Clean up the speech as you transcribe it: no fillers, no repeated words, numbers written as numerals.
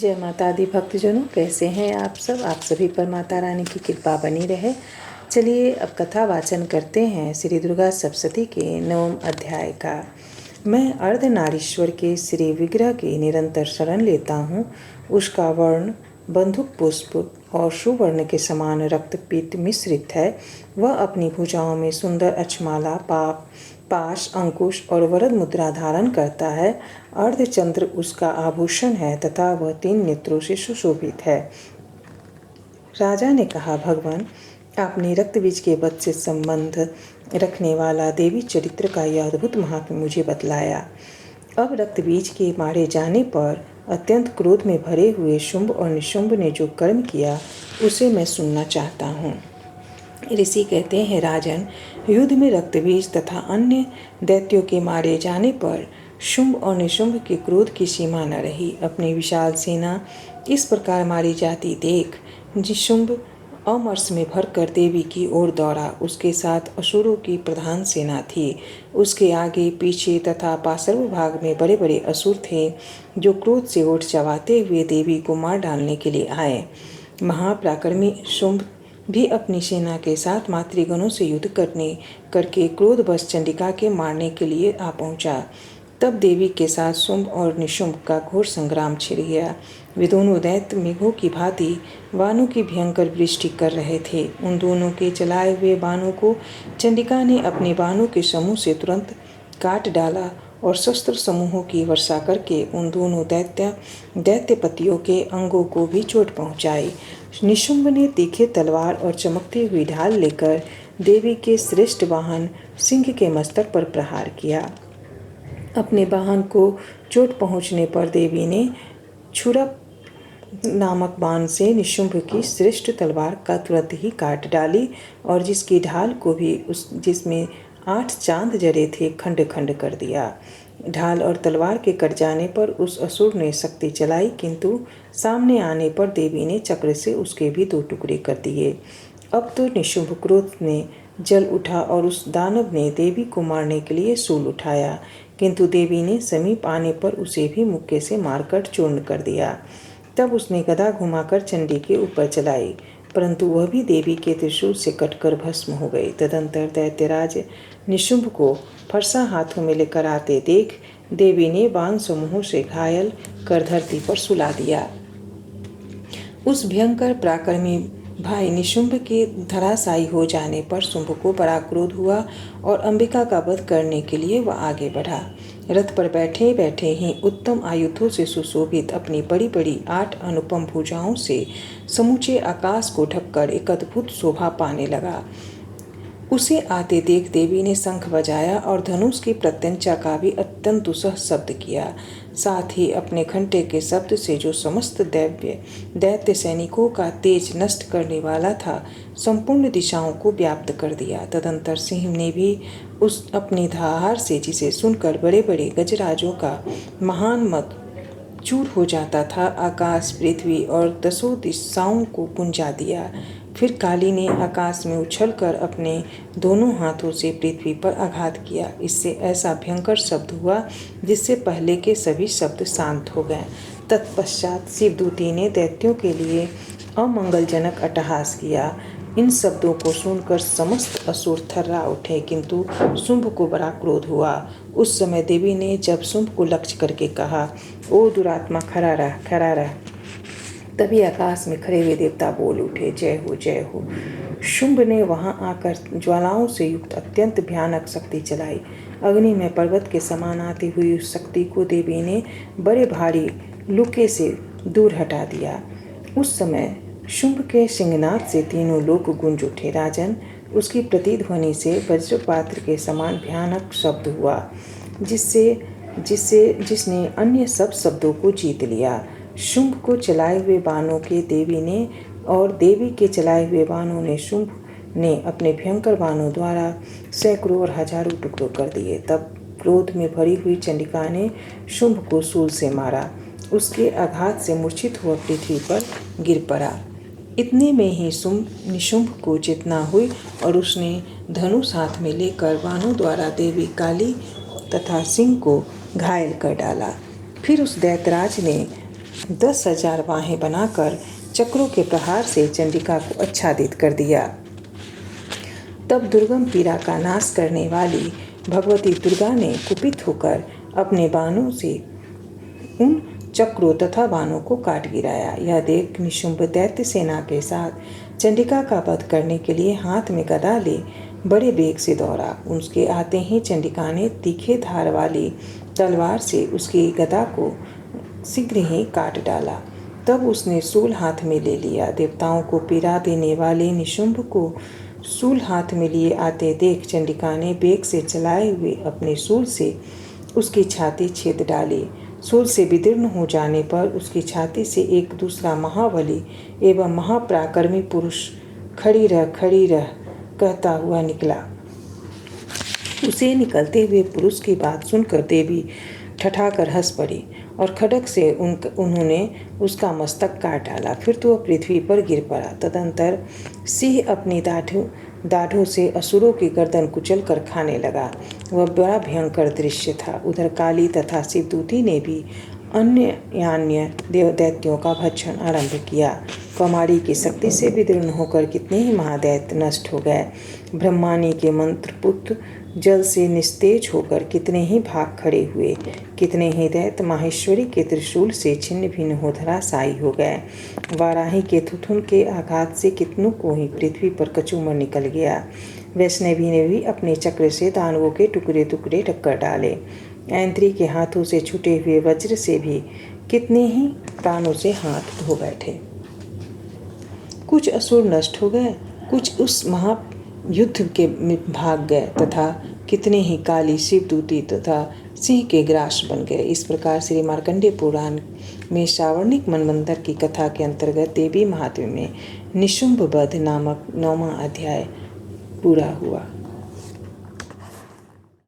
जय माता दी भक्तजनों, कैसे हैं आप सब। आप सभी पर माता रानी की कृपा बनी रहे। चलिए अब कथा वाचन करते हैं श्री दुर्गा सप्तशती के 9वें अध्याय का। मैं अर्धनारीश्वर के श्री विग्रह की निरंतर शरण लेता हूँ। उसका वर्ण बंदूक पुष्प और सुवर्ण के समान रक्तपीत मिश्रित है। वह अपनी भुजाओं में सुंदर अक्षमाला, पाश, अंकुश और वरद मुद्रा धारण करता है। अर्धचंद्र उसका आभूषण है तथा वह 3 नेत्रों से सुशोभित है। राजा ने कहा, भगवान, आपने रक्तबीज के वध से संबंध रखने वाला देवी चरित्र का यह अद्भुत महात्म्य मुझे बतलाया। अब रक्तबीज के मारे जाने पर अत्यंत क्रोध में भरे हुए शुंभ और निशुंभ ने जो कर्म किया उसे मैं सुनना चाहता हूँ। ऋषि कहते हैं, राजन, युद्ध में रक्तबीज तथा अन्य दैत्यों के मारे जाने पर शुंभ और निशुंभ के क्रोध की सीमा न रही। अपनी विशाल सेना इस प्रकार मारी जाती देख निशुंभ अमर्ष में भरकर देवी की ओर दौड़ा। उसके साथ असुरों की प्रधान सेना थी। उसके आगे पीछे तथा पार्श्व भाग में बड़े बड़े असुर थे जो क्रोध से ओठ चबाते हुए देवी को मार डालने के लिए आए। महापराक्रमी शुंभ भी अपनी सेना के साथ मातृगणों से युद्ध करके क्रोधवश चंडिका के मारने के लिए आ पहुंचा। तब देवी के साथ शुंभ और निशुंभ का घोर संग्राम छिड़ गया। वे दोनों दैत्य मेघों की भांति बाणों की भयंकर वृष्टि कर रहे थे। उन दोनों के चलाए हुए बाणों को चंडिका ने अपने बाणों के समूह से तुरंत काट डाला और शस्त्र समूहों की वर्षा करके उन दोनों दैत्यपतियों के अंगों को भी चोट पहुंचाई। निशुंभ ने तीखे तलवार और चमकती हुई ढाल लेकर देवी के श्रेष्ठ वाहन सिंह के मस्तक पर प्रहार किया। अपने वाहन को चोट पहुंचने पर देवी ने छुरप नामक बाण से निशुंभ की श्रेष्ठ तलवार का तुरंत ही काट डाली और जिसकी ढाल को भी जिसमें 8 चांद जड़े थे खंड खंड कर दिया। ढाल और तलवार के कट जाने पर उस असुर ने शक्ति चलाई, किंतु सामने आने पर देवी ने चक्र से उसके भी 2 टुकड़े कर दिए। अब तो निशुंभ क्रोध में जल उठा और उस दानव ने देवी को मारने के लिए शूल उठाया, किंतु देवी ने समीप आने पर उसे भी मुक्के से मारकर चूर्ण कर दिया। तब उसने गदा घुमाकर चंडी के ऊपर चलाई, परंतु वह भी देवी के त्रिशूल से कटकर भस्म हो गई। तदंतर दैत्यराज निशुंभ को फरसा हाथों में लेकर आते देख देवी ने बाण समूहों से घायल कर धरती पर सुला दिया। उस भयंकर पराक्रमी भाई निशुंभ के धराशायी हो जाने पर शुंभ को बड़ा क्रोध हुआ और अंबिका का वध करने के लिए वह आगे बढ़ा। रथ पर बैठे बैठे ही उत्तम आयुधों से सुशोभित अपनी बड़ी बड़ी 8 अनुपम भुजाओं से समूचे आकाश को ढककर एक अद्भुत शोभा पाने लगा। उसे आते देख देवी ने शंख बजाया और धनुष की प्रत्यंचा का भी अत्यंत दुस्सह शब्द किया। साथ ही अपने घंटे के शब्द से जो समस्त दैत्य सैनिकों का तेज नष्ट करने वाला था, संपूर्ण दिशाओं को व्याप्त कर दिया। तदंतर सिंह ने भी उस अपनी धार से, जिसे सुनकर बड़े बड़े गजराजों का महान मत चूर हो जाता था, आकाश, पृथ्वी और 10 दिशाओं को गुंजा दिया। फिर काली ने आकाश में उछलकर अपने दोनों हाथों से पृथ्वी पर आघात किया। इससे ऐसा भयंकर शब्द हुआ जिससे पहले के सभी शब्द शांत हो गए। तत्पश्चात शिवदूती ने दैत्यों के लिए अमंगलजनक अट्टहास किया। इन शब्दों को सुनकर समस्त असुर थर्रा उठे, किंतु शुंभ को बड़ा क्रोध हुआ। उस समय देवी ने जब शुंभ को लक्ष्य करके कहा, ओ दुरात्मा, खड़ा रह, खड़ा रह। तभी आकाश में खड़े हुए देवता बोल उठे, जय हो, जय हो। शुंभ ने वहां आकर ज्वालाओं से युक्त अत्यंत भयानक शक्ति चलाई। अग्नि में पर्वत के समान आती हुई उस शक्ति को देवी ने बड़े भारी लुके से दूर हटा दिया। उस समय शुंभ के सिंहनाद से तीनों लोक गूंज उठे। राजन, उसकी प्रतिध्वनि से वज्रपात्र के समान भयानक शब्द हुआ, जिसने अन्य सब शब्दों को जीत लिया। शुंभ को चलाए हुए बाणों के देवी ने और देवी के चलाए हुए बाणों ने शुंभ ने अपने भयंकर बाणों द्वारा सैकड़ों और हजारों टुकड़ों कर दिए। तब क्रोध में भरी हुई चंडिका ने शुंभ को शूल से मारा। उसके आघात से मूर्छित हुआ पृथ्वी पर गिर पड़ा। इतने में ही निशुंभ को चेतना हुई और उसने धनुष हाथ में लेकर बाणों द्वारा देवी काली तथा सिंह को घायल कर डाला। फिर उस दैत्यराज ने 10,000 बाहें बनाकर चक्रों के प्रहार से चंडिका को आच्छादित कर दिया। तब दुर्गम पीड़ा का नाश करने वाली भगवती दुर्गा ने कुपित होकर अपने बाणों से उन चक्रों तथा बाणों को काट गिराया। यह देख निशुंभ दैत्य सेना के साथ चंडिका का वध करने के लिए हाथ में गदा ले बड़े वेग से दौड़ा। उसके आते ही चंडिका ने तीखे धार वाली तलवार से उसकी गदा को शीघ्र ही काट डाला। तब उसने शूल हाथ में ले लिया। देवताओं को पीड़ा देने वाले निशुंभ को शूल हाथ में लिए आते देख चंडिका ने वेग से चलाए हुए अपने शूल से उसकी छाती छेद डाली। शूल से विदीर्ण हो जाने पर उसकी छाती से एक दूसरा महाबली एवं महापराक्रमी पुरुष खड़ी रह कहता हुआ निकला। उसे निकलते हुए पुरुष की बात सुनकर देवी ठठाकर हंस पड़ी और खड्ग से उन्होंने उसका मस्तक काट डाला। फिर तो वह पृथ्वी पर गिर पड़ा। तदंतर सिंह अपनी दाढ़ों से असुरों की गर्दन कुचल कर खाने लगा। वह बड़ा भयंकर दृश्य था। उधर काली तथा शिवदूती ने भी अन्य दैत्यों का भक्षण आरंभ किया। कौमारी की शक्ति से विदीर्ण होकर कितने ही महादैत्य नष्ट हो गए। ब्रह्मानी के मंत्रपुत्र जल से निस्तेज होकर कितने ही भाग खड़े हुए। कितने ही दैत्य माहेश्वरी के त्रिशूल से छिन्न भिन्न हो धराशायी हो गए। वाराही के थुथुन के आघात से कितनों को ही पृथ्वी पर कचूमर निकल गया। वैष्णवी ने भी अपने चक्र से दानवों के टुकड़े टुकड़े टक्कर डाले। ऐंद्री के हाथों से छूटे हुए वज्र से भी कितने ही प्राणों से हाथ धो बैठे। कुछ असुर नष्ट हो गए, कुछ उस महायुद्ध के भाग गए तथा कितने ही काली शिवदूती तथा सिंह के ग्रास बन गए। इस प्रकार श्री मार्कंडेय पुराण में श्रावणिक मनवंतर की कथा के अंतर्गत देवी महात्म्य में निशुंभ वध नामक 9वां अध्याय पूरा हुआ।